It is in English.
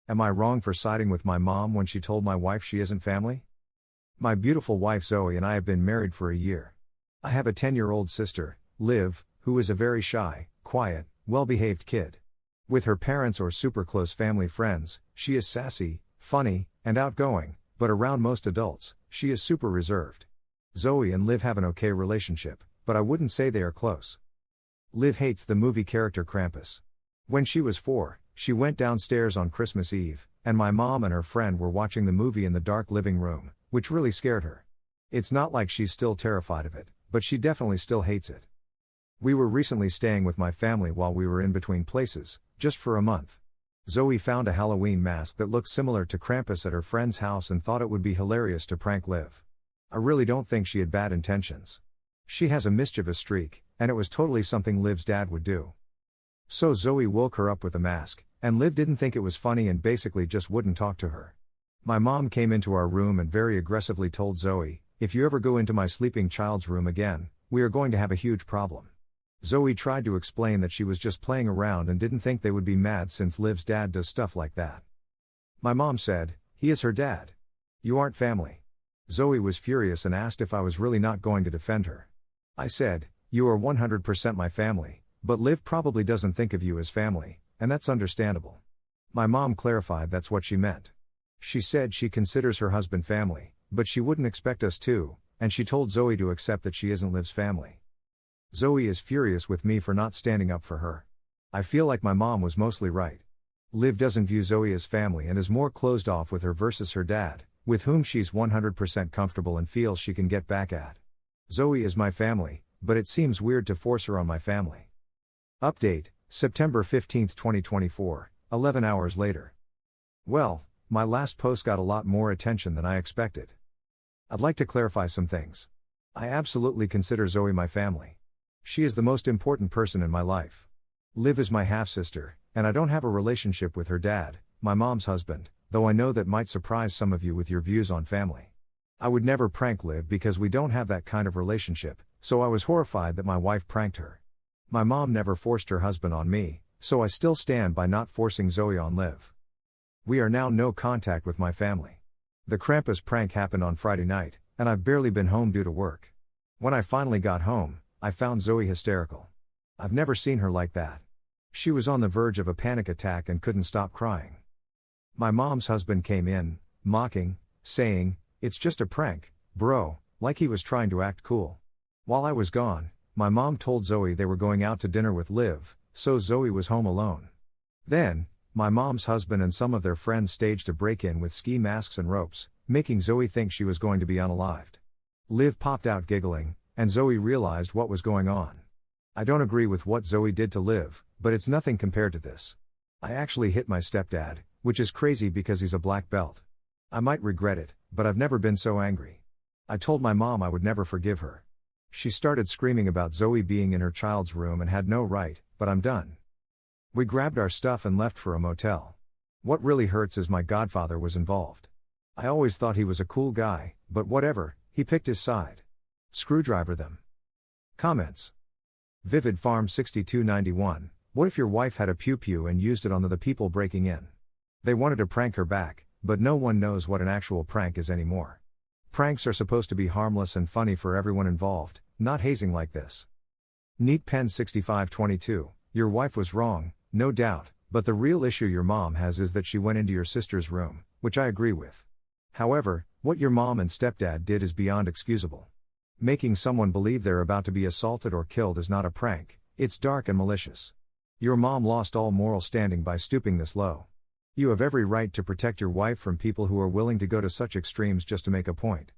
Am I wrong for siding with my mom when she told my wife she isn't family? My beautiful wife Zoe and I have been married for a year. I have a 10-year-old sister, Liv, who is a very shy, quiet, well-behaved kid. With her parents or super close family friends, she is sassy, funny, and outgoing, but around most adults, she is super reserved. Zoe and Liv have an okay relationship, but I wouldn't say they are close. Liv hates the movie character Krampus. When she was 4, she went downstairs on Christmas Eve, and my mom and her friend were watching the movie in the dark living room, which really scared her. It's not like she's still terrified of it, but she definitely still hates it. We were recently staying with my family while we were in between places, just for a month. Zoe found a Halloween mask that looked similar to Krampus at her friend's house and thought it would be hilarious to prank Liv. I really don't think she had bad intentions. She has a mischievous streak, and it was totally something Liv's dad would do. So Zoe woke her up with the mask, and Liv didn't think it was funny and basically just wouldn't talk to her. My mom came into our room and very aggressively told Zoe, "If you ever go into my sleeping child's room again, we are going to have a huge problem." Zoe tried to explain that she was just playing around and didn't think they would be mad since Liv's dad does stuff like that. My mom said, "He is her dad. You aren't family." Zoe was furious and asked if I was really not going to defend her. I said, "You are 100% my family, but Liv probably doesn't think of you as family, and that's understandable." My mom clarified that's what she meant. She said she considers her husband family, but she wouldn't expect us to, and she told Zoe to accept that she isn't Liv's family. Zoe is furious with me for not standing up for her. I feel like my mom was mostly right. Liv doesn't view Zoe as family and is more closed off with her versus her dad, with whom she's 100% comfortable and feels she can get back at. Zoe is my family, but it seems weird to force her on my family. Update, September 15, 2024, 11 hours later. Well, my last post got a lot more attention than I expected. I'd like to clarify some things. I absolutely consider Zoe my family. She is the most important person in my life. Liv is my half-sister, and I don't have a relationship with her dad, my mom's husband, though I know that might surprise some of you with your views on family. I would never prank Liv because we don't have that kind of relationship, so I was horrified that my wife pranked her. My mom never forced her husband on me, so I still stand by not forcing Zoe on Liv. We are now no contact with my family. The Krampus prank happened on Friday night, and I've barely been home due to work. When I finally got home, I found Zoe hysterical. I've never seen her like that. She was on the verge of a panic attack and couldn't stop crying. My mom's husband came in, mocking, saying, "It's just a prank, bro," like he was trying to act cool. While I was gone, my mom told Zoe they were going out to dinner with Liv, so Zoe was home alone. Then, my mom's husband and some of their friends staged a break-in with ski masks and ropes, making Zoe think she was going to be unalived. Liv popped out giggling, and Zoe realized what was going on. I don't agree with what Zoe did to Liv, but it's nothing compared to this. I actually hit my stepdad, which is crazy because he's a black belt. I might regret it, but I've never been so angry. I told my mom I would never forgive her. She started screaming about Zoe being in her child's room and had no right, but I'm done. We grabbed our stuff and left for a motel. What really hurts is my godfather was involved. I always thought he was a cool guy, but whatever, he picked his side. Screwdriver them. Comments. Vivid Farm 6291, what if your wife had a pew-pew and used it on the people breaking in? They wanted to prank her back, but no one knows what an actual prank is anymore. Pranks are supposed to be harmless and funny for everyone involved, not hazing like this. Neat Pen 6522, your wife was wrong, no doubt, but the real issue your mom has is that she went into your sister's room, which I agree with. However, what your mom and stepdad did is beyond excusable. Making someone believe they're about to be assaulted or killed is not a prank, it's dark and malicious. Your mom lost all moral standing by stooping this low. You have every right to protect your wife from people who are willing to go to such extremes just to make a point.